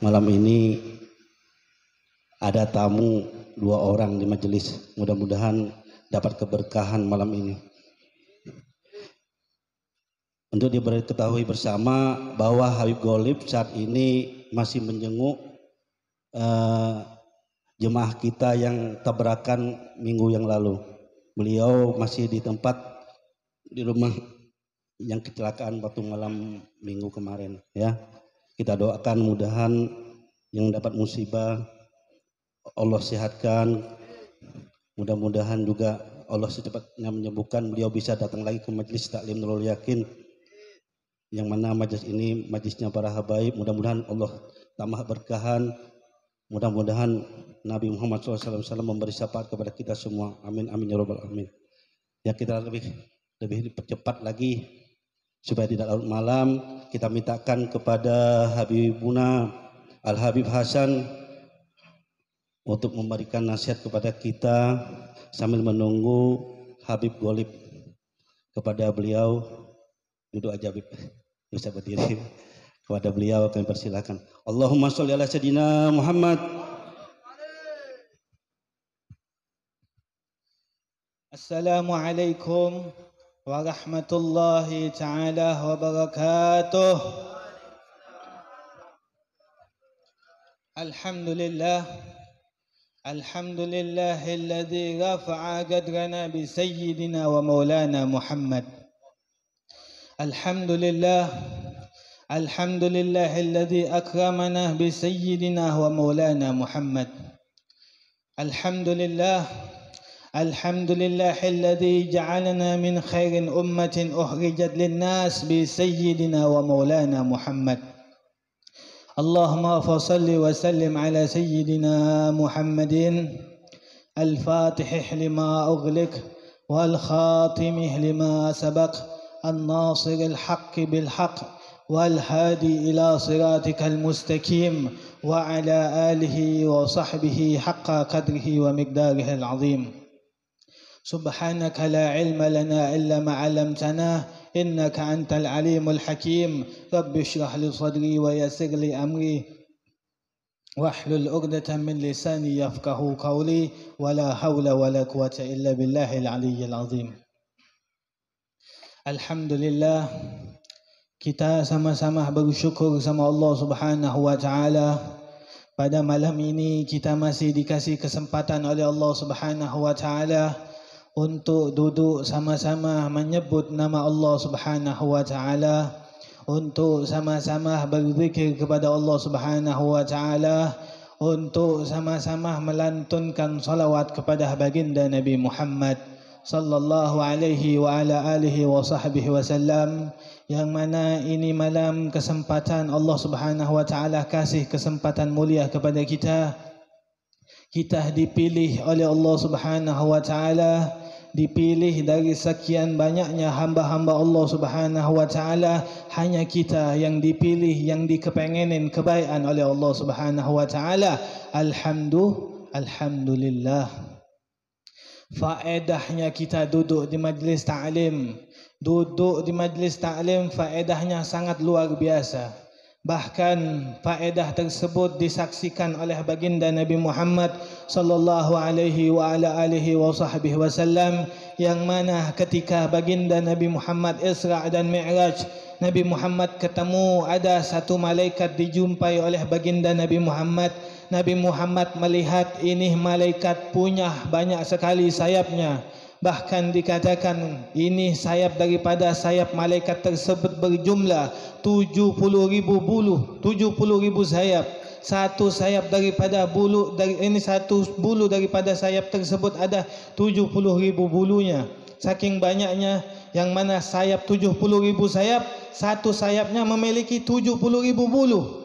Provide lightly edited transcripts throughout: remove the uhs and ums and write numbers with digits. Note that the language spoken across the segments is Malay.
malam ini ada tamu 2 orang di majelis. Mudah-mudahan dapat keberkahan malam ini. Untuk diketahui bersama bahwa Habib Golib saat ini masih menjenguk jemaah kita yang tabrakan minggu yang lalu. Beliau masih di tempat di rumah yang kecelakaan waktu malam minggu kemarin, ya. Kita doakan mudahan yang dapat musibah Allah sehatkan, mudah-mudahan juga Allah secepatnya menyembuhkan, beliau bisa datang lagi ke majelis taklim Nurul Yakin, yang mana majelis ini majelisnya para habaib. Mudah-mudahan Allah tambah berkahan, mudah-mudahan Nabi Muhammad SAW memberi syafaat kepada kita semua. Amin amin ya rabbal alamin. Ya, kita lebih dipercepat lagi supaya tidak larut malam. Kita mintakan kepada Habibuna Al Habib Hasan untuk memberikan nasihat kepada kita sambil menunggu Habib Golib. Kepada beliau, duduk aja Habib, bisa berdiri. Kepada beliau kami persilakan. Allahumma sholli ala sayyidina Muhammad. Assalamualaikum warahmatullahi ta'ala wabarakatuh. Alhamdulillah, alhamdulillahilladzi rafa'a qadrana bi sayyidina wa maulana Muhammad. Alhamdulillah, alhamdulillahilladzi akramana bi sayyidina wa maulana Muhammad. Alhamdulillah, alhamdulillahilladzi ja'alana min khairin ummatin ukhrijat linnas bi sayyidina wa maulana Muhammad. Allahumma salli wa sallim ala sayyidina Muhammadin al-fatih lima ughliq wal khatimih lima sabaq an-nasir al-haqq bil haqq wal hadi ila siratikal mustaqim wa ala alihi wa sahbihi haqqa qadrihi wa miqdarihi al-azim. Subhanaka la ilma lana illa ma 'allamtana innaka antal alimul hakim. Rabbi shrah li sadri wa yassir li amri wahlul 'uqdatam min lisani yafqahu qawli wa la hawla wa la quwwata illa billahil aliyyil azim. Alhamdulillah, kita sama-sama bersyukur sama Allah Subhanahu wa taala. Pada malam ini kita masih dikasih kesempatan oleh Allah Subhanahu wa taala untuk duduk sama-sama menyebut nama Allah Subhanahu wa taala, untuk sama-sama berzikir kepada Allah Subhanahu wa taala, untuk sama-sama melantunkan salawat kepada baginda Nabi Muhammad sallallahu alaihi wa ala alihi wa sahbihi wasallam, yang mana ini malam kesempatan Allah Subhanahu wa taala kasih kesempatan mulia kepada kita. Kita dipilih oleh Allah Subhanahu wa taala, dipilih dari sekian banyaknya hamba-hamba Allah Subhanahu wa taala, hanya kita yang dipilih, yang dikepengenin kebaikan oleh Allah Subhanahu wa taala. Alhamdulillah. Faedahnya kita duduk di majlis ta'lim. Duduk di majlis ta'lim faedahnya sangat luar biasa. Bahkan faedah tersebut disaksikan oleh baginda Nabi Muhammad sallallahu alaihi wa ala alihi wa sahbihi wasallam, yang mana ketika baginda Nabi Muhammad Isra dan Mi'raj, Nabi Muhammad ketemu ada satu malaikat dijumpai oleh baginda Nabi Muhammad. Nabi Muhammad melihat ini malaikat punya banyak sekali sayapnya. Bahkan dikatakan ini sayap daripada sayap malaikat tersebut berjumlah 70.000 bulu, 70.000 sayap. Satu sayap daripada bulu dari ini, satu bulu daripada sayap tersebut ada 70.000 bulunya. Saking banyaknya, yang mana sayap 70.000 sayap, satu sayapnya memiliki 70.000 bulu.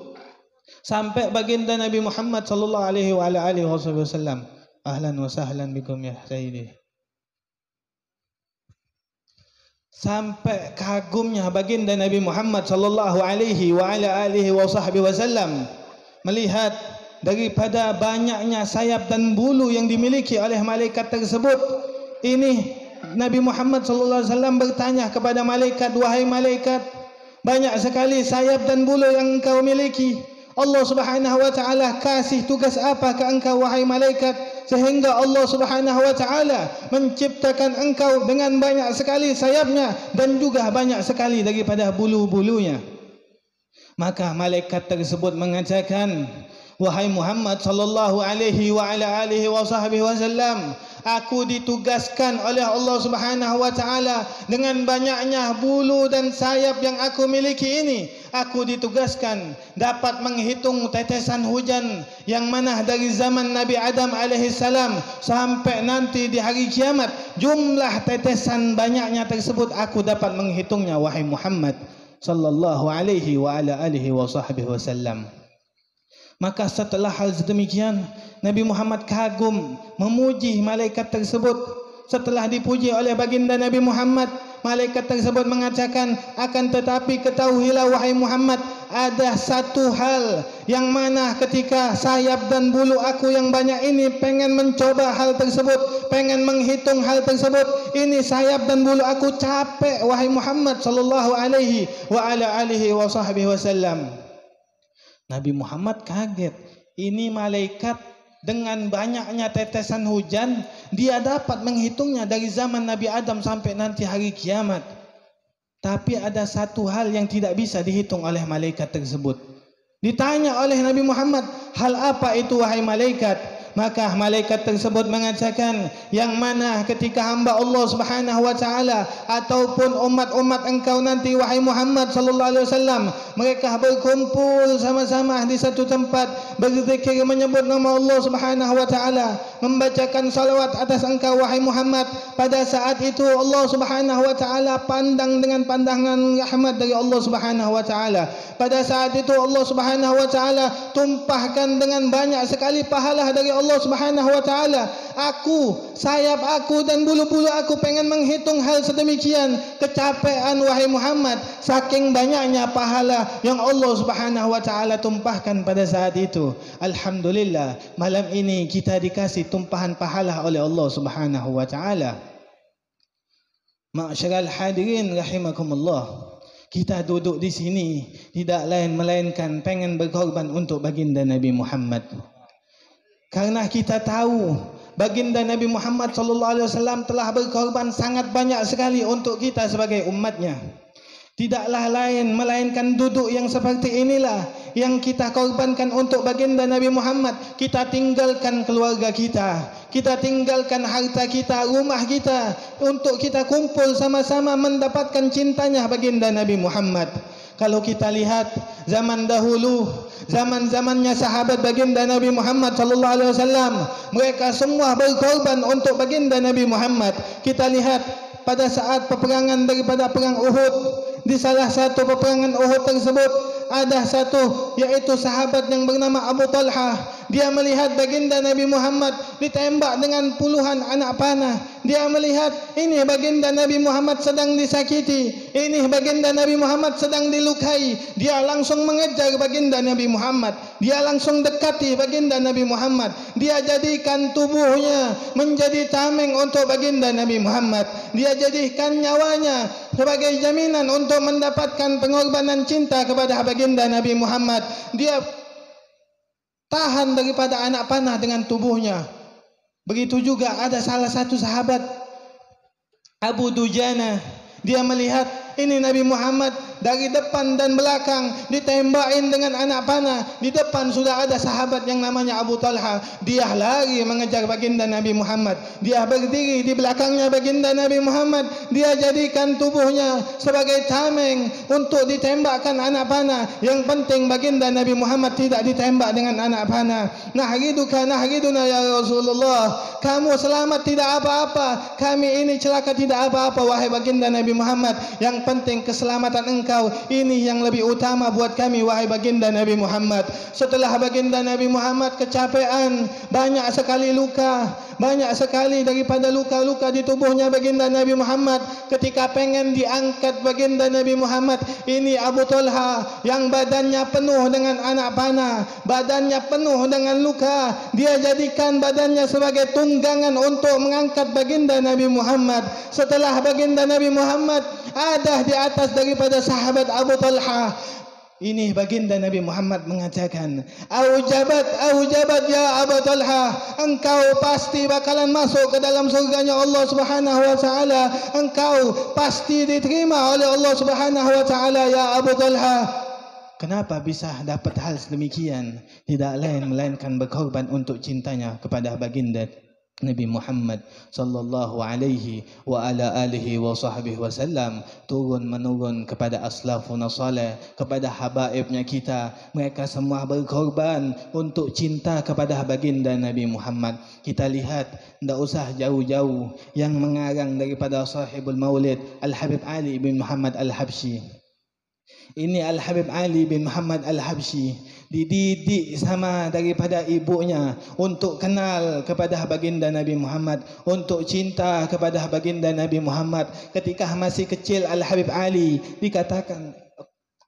Sampai baginda Nabi Muhammad sallallahu alaihi wa alihi wasallam, ahlan wa sahlan bikum ya sayyidi. Sampai kagumnya baginda Nabi Muhammad sallallahu alaihi wa alihi wasallam melihat daripada banyaknya sayap dan bulu yang dimiliki oleh malaikat tersebut. Ini Nabi Muhammad sallallahu alaihi wasallam bertanya kepada malaikat, wahai malaikat, banyak sekali sayap dan bulu yang engkau miliki. Allah Subhanahu wa taala kasih tugas apa ke engkau wahai malaikat sehingga Allah Subhanahu wa taala menciptakan engkau dengan banyak sekali sayapnya dan juga banyak sekali daripada bulu-bulunya. Maka malaikat tersebut mengatakan, wahai Muhammad sallallahu alaihi wa ala alihi wa sahbihi wasallam, aku ditugaskan oleh Allah Subhanahu wa taala dengan banyaknya bulu dan sayap yang aku miliki ini. Aku ditugaskan dapat menghitung tetesan hujan yang mana dari zaman Nabi Adam alaihi salam sampai nanti di hari kiamat, jumlah tetesan banyaknya tersebut aku dapat menghitungnya wahai Muhammad sallallahu alaihi wa ala alihi wa sahbihi wasallam. Maka setelah hal sedemikian, Nabi Muhammad kagum memuji malaikat tersebut. Setelah dipuji oleh baginda Nabi Muhammad, malaikat tersebut mengatakan, akan tetapi ketahuilah wahai Muhammad, ada satu hal yang mana ketika sayap dan bulu aku yang banyak ini pengen mencoba hal tersebut, pengen menghitung hal tersebut, ini sayap dan bulu aku capek wahai Muhammad sallallahu alaihi wa ala alihi wa sahbihi wasallam. Nabi Muhammad kaget, ini malaikat dengan banyaknya tetesan hujan, dia dapat menghitungnya dari zaman Nabi Adam sampai nanti hari kiamat. Tapi ada satu hal yang tidak bisa dihitung oleh malaikat tersebut. Ditanya oleh Nabi Muhammad, hal apa itu wahai malaikat? Maka malaikat tersebut mengatakan, yang mana ketika hamba Allah Subhanahu wa taala ataupun umat-umat engkau nanti wahai Muhammad sallallahu alaihi wasallam, mereka berkumpul sama-sama di satu tempat, berzikir menyebut nama Allah Subhanahu wa taala, membacakan salawat atas engkau wahai Muhammad. Pada saat itu Allah Subhanahu wa taala pandang dengan pandangan rahmat dari Allah Subhanahu wa taala. Pada saat itu Allah Subhanahu wa taala tumpahkan dengan banyak sekali pahala dari Allah Subhanahu wa taala. Aku, sayap aku dan bulu-bulu aku pengen menghitung hal sedemikian, kecapean wahai Muhammad saking banyaknya pahala yang Allah Subhanahu wa taala tumpahkan pada saat itu. Alhamdulillah, malam ini kita dikasih tumpahan pahala oleh Allah Subhanahu wa taala. Ma'asyiral hadirin rahimakumullah. Kita duduk di sini tidak lain melainkan pengen berkorban untuk baginda Nabi Muhammad. Karena kita tahu baginda Nabi Muhammad sallallahu alaihi wasallam telah berkorban sangat banyak sekali untuk kita sebagai umatnya. Tidaklah lain melainkan duduk yang seperti inilah yang kita korbankan untuk baginda Nabi Muhammad. Kita tinggalkan keluarga kita, kita tinggalkan harta kita, rumah kita, untuk kita kumpul sama-sama mendapatkan cintanya baginda Nabi Muhammad. Kalau kita lihat zaman dahulu, zaman-zamannya sahabat baginda Nabi Muhammad sallallahu alaihi wasallam, mereka semua berkorban untuk baginda Nabi Muhammad. Kita lihat pada saat peperangan daripada perang Uhud, di salah satu peperangan Uhud tersebut ada satu yaitu sahabat yang bernama Abu Talha. Dia melihat baginda Nabi Muhammad ditembak dengan puluhan anak panah. Dia melihat ini baginda Nabi Muhammad sedang disakiti, ini baginda Nabi Muhammad sedang dilukai. Dia langsung mengejar baginda Nabi Muhammad, dia langsung dekati baginda Nabi Muhammad. Dia jadikan tubuhnya menjadi tameng untuk baginda Nabi Muhammad. Dia jadikan nyawanya sebagai jaminan untuk mendapatkan pengorbanan cinta kepada baginda Nabi Muhammad. Dia tahan daripada anak panah dengan tubuhnya. Begitu juga ada salah satu sahabat Abu Dujana. Dia melihat ini Nabi Muhammad dari depan dan belakang ditembakin dengan anak panah. Di depan sudah ada sahabat yang namanya Abu Talha. Dia lari mengejar baginda Nabi Muhammad. Dia berdiri di belakangnya baginda Nabi Muhammad. Dia jadikan tubuhnya sebagai tameng untuk ditembakkan anak panah. Yang penting baginda Nabi Muhammad tidak ditembak dengan anak panah. Nahriduka nahriduna ya Rasulullah. Kamu selamat tidak apa-apa, kami ini celaka tidak apa-apa wahai baginda Nabi Muhammad. Yang penting keselamatan engkau, ini yang lebih utama buat kami wahai baginda Nabi Muhammad. Setelah baginda Nabi Muhammad kecapean, banyak sekali luka, banyak sekali daripada luka-luka di tubuhnya baginda Nabi Muhammad. Ketika pengen diangkat baginda Nabi Muhammad, ini Abu Talha yang badannya penuh dengan anak panah, badannya penuh dengan luka. Dia jadikan badannya sebagai tunggangan untuk mengangkat baginda Nabi Muhammad. Setelah baginda Nabi Muhammad ada di atas daripada sahabat Abu Talha, Ini baginda Nabi Muhammad mengatakan, aujabat ya Abu Talha, engkau pasti bakalan masuk ke dalam surganya Allah Subhanahu wa taala. Engkau pasti diterima oleh Allah Subhanahu wa taala ya Abu Talha. Kenapa bisa dapat hal sedemikian? Tidak lain melainkan berkorban untuk cintanya kepada baginda Nabi Muhammad sallallahu alaihi wa ala alihi wa sahbihi wasallam, turun menurun kepada aslafun salih, kepada habaibnya kita. Mereka semua berkorban untuk cinta kepada baginda Nabi Muhammad. Kita lihat, tidak usah jauh-jauh, yang mengarang daripada sahibul maulid Al-Habib Ali bin Muhammad Al-Habsyi. Ini Al-Habib Ali bin Muhammad Al-Habsyi dididik sama daripada ibunya untuk kenal kepada baginda Nabi Muhammad, untuk cinta kepada baginda Nabi Muhammad. Ketika masih kecil, Al-Habib Ali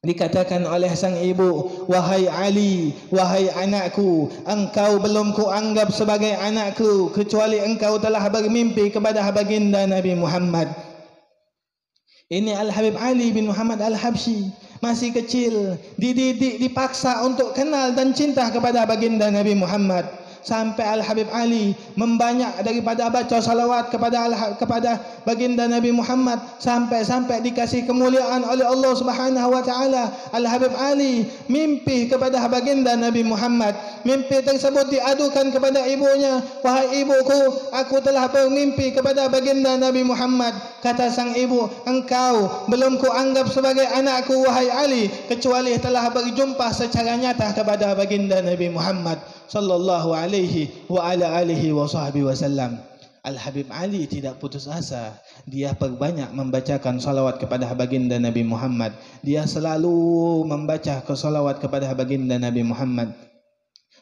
dikatakan oleh sang ibu, wahai Ali, wahai anakku, engkau belum kuanggap sebagai anakku kecuali engkau telah bermimpi kepada baginda Nabi Muhammad. Ini Al-Habib Ali bin Muhammad Al-Habsyi masih kecil, dididik, dipaksa untuk kenal dan cinta kepada baginda Nabi Muhammad. Sampai Al-Habib Ali membanyak daripada baca salawat kepada baginda Nabi Muhammad, sampai dikasih kemuliaan oleh Allah Subhanahu wa taala. Al-Habib Ali mimpi kepada baginda Nabi Muhammad. Mimpi tersebut diadukan kepada ibunya, wahai ibuku, aku telah bermimpi kepada baginda Nabi Muhammad. Kata sang ibu, engkau belum kuanggap sebagai anakku wahai Ali kecuali telah berjumpa secara nyata kepada baginda Nabi Muhammad sallallahu alaihi wa ala alihi wa sahbihi wasallam. Al-Habib Ali tidak putus asa. Dia perbanyak membacakan salawat kepada baginda Nabi Muhammad. Dia selalu membaca salawat kepada baginda Nabi Muhammad.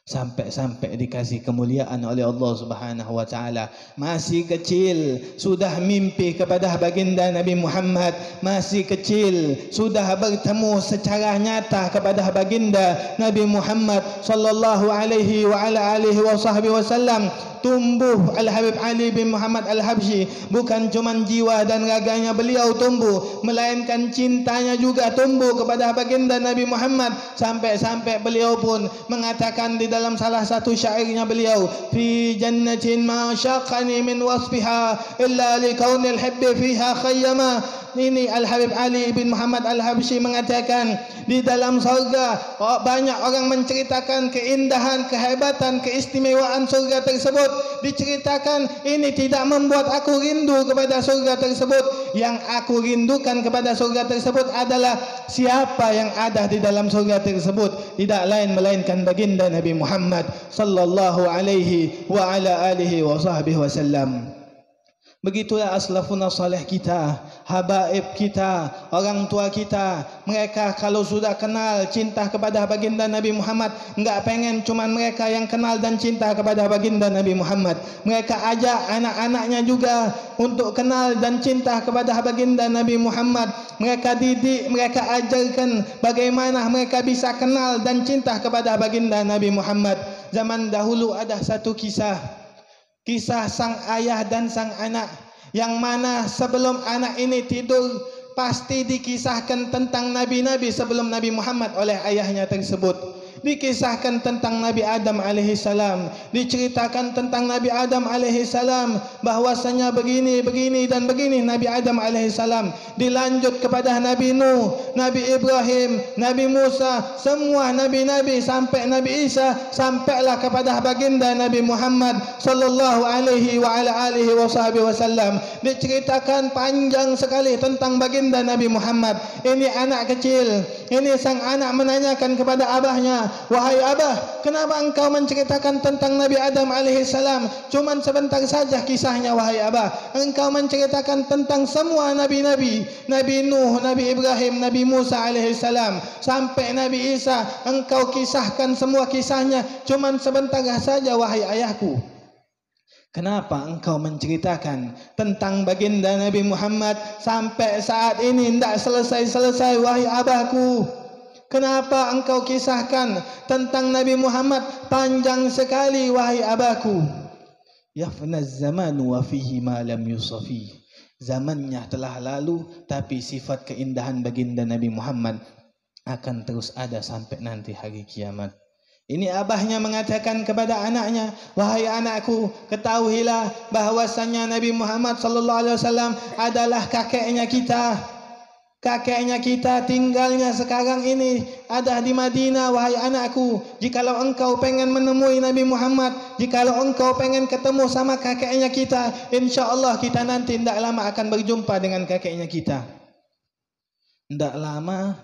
Sampai dikasih kemuliaan oleh Allah Subhanahu wa taala. Masih kecil sudah mimpi kepada baginda Nabi Muhammad. Masih kecil sudah bertemu secara nyata kepada baginda Nabi Muhammad sallallahu alaihi wa ala alihi wa sahbihi wasallam. Tumbuh Al-Habib Ali bin Muhammad Al-Habsyi, bukan cuma jiwa dan raganya beliau tumbuh, melainkan cintanya juga tumbuh kepada baginda Nabi Muhammad. Sampai beliau pun mengatakan di dalam salah satu syairnya beliau, fi jannatin ma syaqani min wasfiha illa li kaunil hibbi fiha khayyama. Ini Al-Habib Ali bin Muhammad Al-Habsyi mengatakan, di dalam surga banyak orang menceritakan keindahan, kehebatan, keistimewaan surga tersebut. Diceritakan, ini tidak membuat aku rindu kepada surga tersebut. Yang aku rindukan kepada surga tersebut adalah siapa yang ada di dalam surga tersebut. Tidak lain melainkan baginda Nabi Muhammad sallallahu alaihi wa ala alihi wa sahbihi wasallam. Begitulah aslafun salih kita, habaib kita, orang tua kita. Mereka kalau sudah kenal cinta kepada baginda Nabi Muhammad, enggak pengen cuman mereka yang kenal dan cinta kepada baginda Nabi Muhammad. Mereka ajak anak-anaknya juga untuk kenal dan cinta kepada baginda Nabi Muhammad. Mereka didik, mereka ajarkan bagaimana mereka bisa kenal dan cinta kepada baginda Nabi Muhammad. Zaman dahulu ada satu kisah sang ayah dan sang anak, yang mana sebelum anak ini tidur pasti dikisahkan tentang nabi-nabi sebelum Nabi Muhammad oleh ayahnya tersebut. Dikisahkan tentang Nabi Adam alaihissalam, diceritakan tentang Nabi Adam alaihissalam bahwasanya begini dan begini Nabi Adam alaihissalam. Dilanjut kepada Nabi Nuh, Nabi Ibrahim, Nabi Musa, semua nabi-nabi sampai Nabi Isa, sampailah kepada baginda Nabi Muhammad sallallahu alaihi wa ala alihi wa sahbihi wasallam. Diceritakan panjang sekali tentang baginda Nabi Muhammad. Ini anak kecil, ini sang anak menanyakan kepada abahnya, wahai abah, kenapa engkau menceritakan tentang Nabi Adam alaihissalam? Cuman sebentar saja kisahnya wahai abah. Engkau menceritakan tentang semua nabi-nabi, Nabi Nuh, Nabi Ibrahim, Nabi Musa alaihissalam, sampai Nabi Isa. Engkau kisahkan semua kisahnya, cuman sebentar saja wahai ayahku. Kenapa engkau menceritakan tentang baginda Nabi Muhammad sampai saat ini tidak selesai-selesai wahai abahku? Kenapa engkau kisahkan tentang Nabi Muhammad panjang sekali wahai abahku? Yafnaz zamanu wa fihi ma lam yusafi. Zamannya telah lalu tapi sifat keindahan baginda Nabi Muhammad akan terus ada sampai nanti hari kiamat. Ini abahnya mengatakan kepada anaknya, wahai anakku, ketahuilah bahwasannya Nabi Muhammad sallallahu alaihi wasallam adalah kakeknya kita. Kakeknya kita tinggalnya sekarang ini ada di Madinah. Wahai anakku, jikalau engkau pengen menemui Nabi Muhammad, jikalau engkau pengen ketemu sama kakeknya kita, insya-Allah kita nanti tidak lama akan berjumpa dengan kakeknya kita. Tidak lama,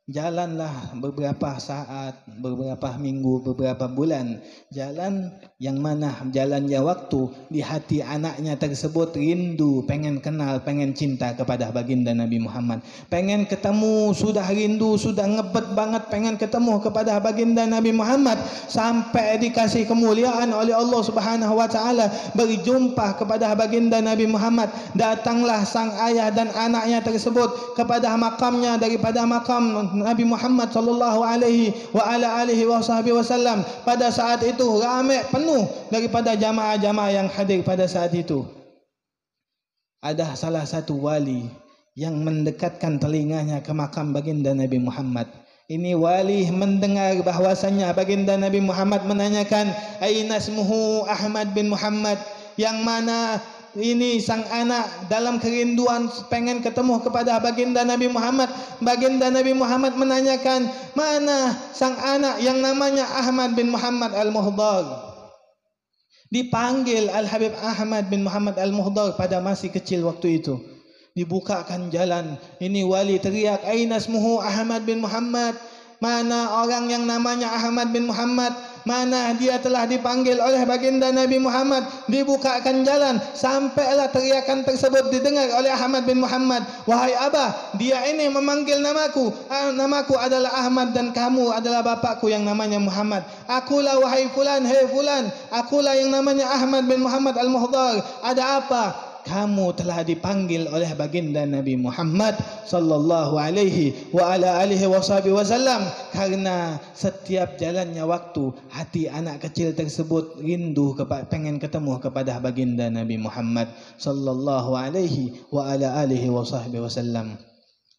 jalanlah beberapa saat, beberapa minggu, beberapa bulan. Jalan yang mana jalannya waktu di hati anaknya tersebut rindu, pengen kenal, pengen cinta kepada baginda Nabi Muhammad. Pengen ketemu, sudah rindu, sudah ngebet banget pengen ketemu kepada baginda Nabi Muhammad. Sampai dikasih kemuliaan oleh Allah Subhanahu wa taala berjumpa kepada baginda Nabi Muhammad. Datanglah sang ayah dan anaknya tersebut kepada makamnya daripada makam Nabi Muhammad sallallahu alaihi wa ala alihi wasallam. Pada saat itu ramai penuh daripada jamaah-jamaah yang hadir pada saat itu. Ada salah satu wali yang mendekatkan telinganya ke makam baginda Nabi Muhammad. Ini wali mendengar bahwasannya baginda Nabi Muhammad menanyakan, aina ismuhu Ahmad bin Muhammad, yang mana ini sang anak dalam kerinduan pengen ketemu kepada baginda Nabi Muhammad. Baginda Nabi Muhammad menanyakan, mana sang anak yang namanya Ahmad bin Muhammad Al-Muhdar. Dipanggil Al-Habib Ahmad bin Muhammad Al-Muhdar pada masih kecil waktu itu. Dibukakan jalan. Ini wali teriak, aina ismuhu Ahmad bin Muhammad. Mana orang yang namanya Ahmad bin Muhammad? Mana dia telah dipanggil oleh baginda Nabi Muhammad. Dibukakan jalan. Sampailah teriakan tersebut didengar oleh Ahmad bin Muhammad. Wahai abah, dia ini memanggil namaku. Namaku adalah Ahmad dan kamu adalah bapakku yang namanya Muhammad. Akulah wahai fulan, hei fulan. Akulah yang namanya Ahmad bin Muhammad Al-Muhdar. Ada apa? Kamu telah dipanggil oleh baginda Nabi Muhammad sallallahu alaihi wa ala alihi wasallam. Karena setiap jalannya waktu, hati anak kecil tersebut rindu pengen ketemu kepada baginda Nabi Muhammad sallallahu alaihi wa ala alihi wasallam.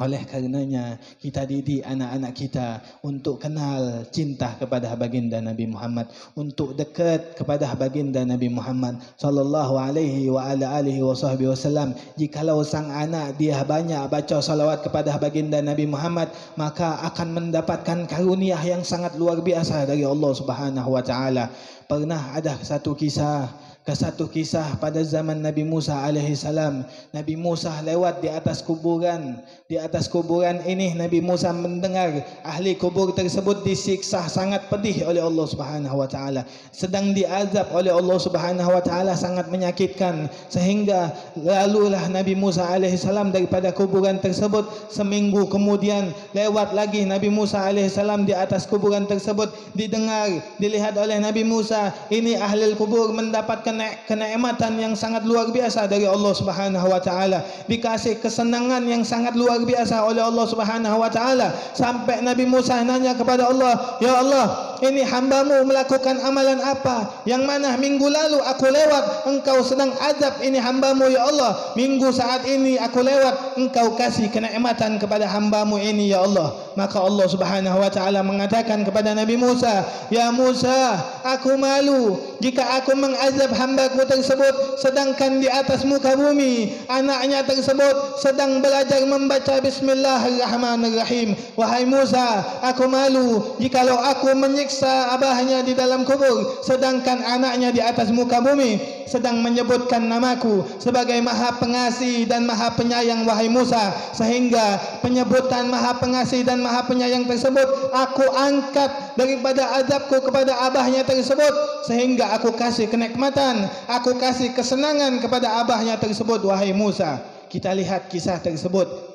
Oleh karenanya kita didik anak-anak kita untuk kenal cinta kepada baginda Nabi Muhammad, untuk dekat kepada baginda Nabi Muhammad sallallahu alaihi wa ala alihi wasallam. Jikalau sang anak dia banyak baca salawat kepada baginda Nabi Muhammad, maka akan mendapatkan karunia yang sangat luar biasa dari Allah Subhanahu wa taala. Pernah ada satu kisah pada zaman Nabi Musa alaihi salam. Nabi Musa lewat di atas kuburan. Di atas kuburan ini Nabi Musa mendengar ahli kubur tersebut disiksa sangat pedih oleh Allah Subhanahu wa taala. Sedang diazab oleh Allah Subhanahu wa taala sangat menyakitkan, sehingga lalulah Nabi Musa alaihi salam daripada kuburan tersebut. Seminggu kemudian lewat lagi Nabi Musa alaihi salam di atas kuburan tersebut. Dilihat oleh Nabi Musa, ini ahli kubur mendapatkan kenikmatan yang sangat luar biasa dari Allah Subhanahu wa taala, dikasih kesenangan yang sangat luar biasa oleh Allah Subhanahu wa taala. Sampai Nabi Musa nanya kepada Allah, ya Allah, ini hambamu melakukan amalan apa yang mana minggu lalu aku lewat engkau sedang azab ini hambamu ya Allah, minggu saat ini aku lewat engkau kasih kenikmatan kepada hambamu ini ya Allah. Maka Allah Subhanahu wa taala mengatakan kepada Nabi Musa, ya Musa, aku malu jika aku mengazab hambaku tersebut sedangkan di atas muka bumi anaknya tersebut sedang belajar membaca Bismillahirrahmanirrahim. Wahai Musa, aku malu jikalau aku menyiksa abahnya di dalam kubur sedangkan anaknya di atas muka bumi sedang menyebutkan namaku sebagai Maha Pengasih dan Maha Penyayang. Wahai Musa, sehingga penyebutan Maha Pengasih dan Maha Penyayang tersebut aku angkat daripada azabku kepada abahnya tersebut, sehingga aku kasih kenikmatan, aku kasih kesenangan kepada abahnya tersebut. Wahai Musa, kita lihat kisah tersebut.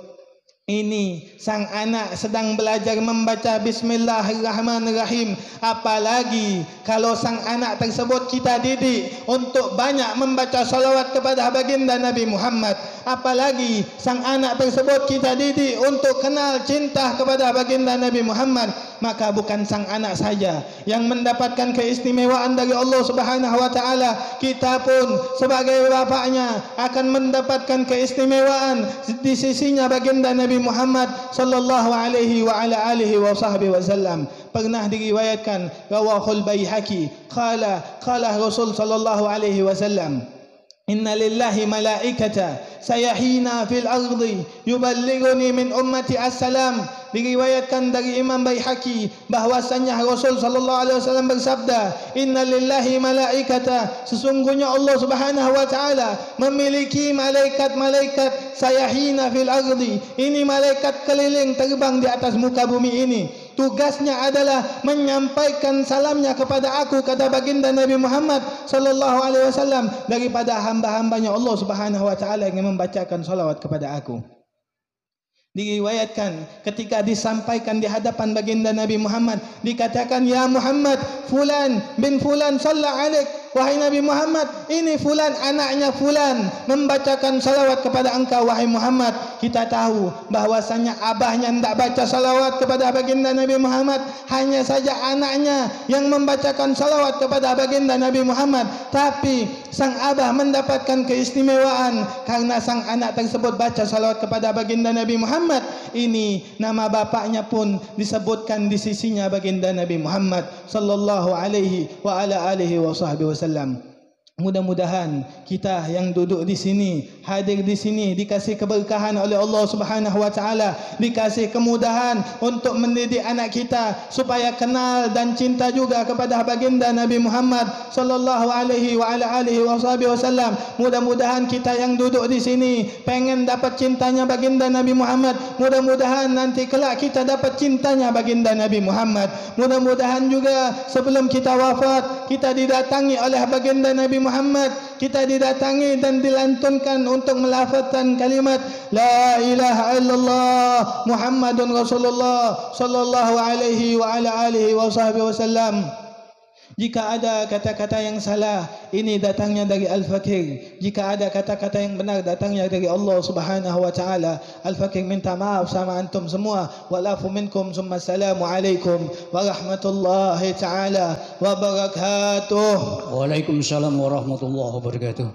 Ini sang anak sedang belajar membaca Bismillahirrahmanirrahim. Apalagi kalau sang anak tersebut kita didik untuk banyak membaca salawat kepada baginda Nabi Muhammad. Apalagi sang anak tersebut kita didik untuk kenal cinta kepada baginda Nabi Muhammad. maka bukan sang anak saja yang mendapatkan keistimewaan dari Allah Subhanahu wa taala, kita pun sebagai bapaknya akan mendapatkan keistimewaan di sisinya baginda Nabi Muhammad sallallahu alaihi wa ala alihi wasallam. Pernah diriwayatkan rawahul Baihaqi qala Rasul sallallahu alaihi wasallam, inna lillahi malaikata sayahina fil ardi yuballighuni min ummati assalam. Diriwayatkan dari Imam Baihaqi bahwasanya Rasul sallallahu alaihi wasallam bersabda, inna lillahi malaikata, sesungguhnya Allah Subhanahu wa taala memiliki malaikat-malaikat sayahina fil ardi. Ini malaikat keliling terbang di atas muka bumi ini. Tugasnya adalah menyampaikan salamnya kepada aku, kata baginda Nabi Muhammad sallallahu alaihi wasallam, daripada hamba-hambanya Allah Subhanahu wa taala yang membacakan salawat kepada aku. Diriwayatkan ketika disampaikan di hadapan baginda Nabi Muhammad, dikatakan, ya Muhammad, fulan bin fulan shalla alaik. Wahai Nabi Muhammad, ini fulan anaknya fulan membacakan salawat kepada engkau wahai Muhammad. Kita tahu bahwasanya abahnya tidak baca salawat kepada baginda Nabi Muhammad, hanya saja anaknya yang membacakan salawat kepada baginda Nabi Muhammad. Tapi sang abah mendapatkan keistimewaan karena sang anak tersebut baca salawat kepada baginda Nabi Muhammad. Ini nama bapaknya pun disebutkan di sisinya baginda Nabi Muhammad sallallahu alaihi wa ala alihi wasallam. Mudah-mudahan kita yang duduk di sini, hadir di sini, dikasih keberkahan oleh Allah Subhanahu wa taala, dikasih kemudahan untuk mendidik anak kita supaya kenal dan cinta juga kepada baginda Nabi Muhammad sallallahu alaihi wa ala alihi wasallam. Mudah-mudahan kita yang duduk di sini pengen dapat cintanya baginda Nabi Muhammad. Mudah-mudahan nanti kelak kita dapat cintanya baginda Nabi Muhammad. Mudah-mudahan juga sebelum kita wafat kita didatangi oleh baginda Nabi Muhammad, kita didatangi dan dilantunkan untuk melafazkan kalimat la ilaha illallah Muhammadun Rasulullah sallallahu alaihi wa ala alihi wasallam. Jika ada kata-kata yang salah, ini datangnya dari Al-Fakir. Jika ada kata-kata yang benar, datangnya dari Allah Subhanahu wa taala. Al-Fakir minta maaf sama antum semua. Walafu minkum, summa assalamu alaikum warahmatullahi taala wabarakatuh. Waalaikumsalam warahmatullahi wabarakatuh.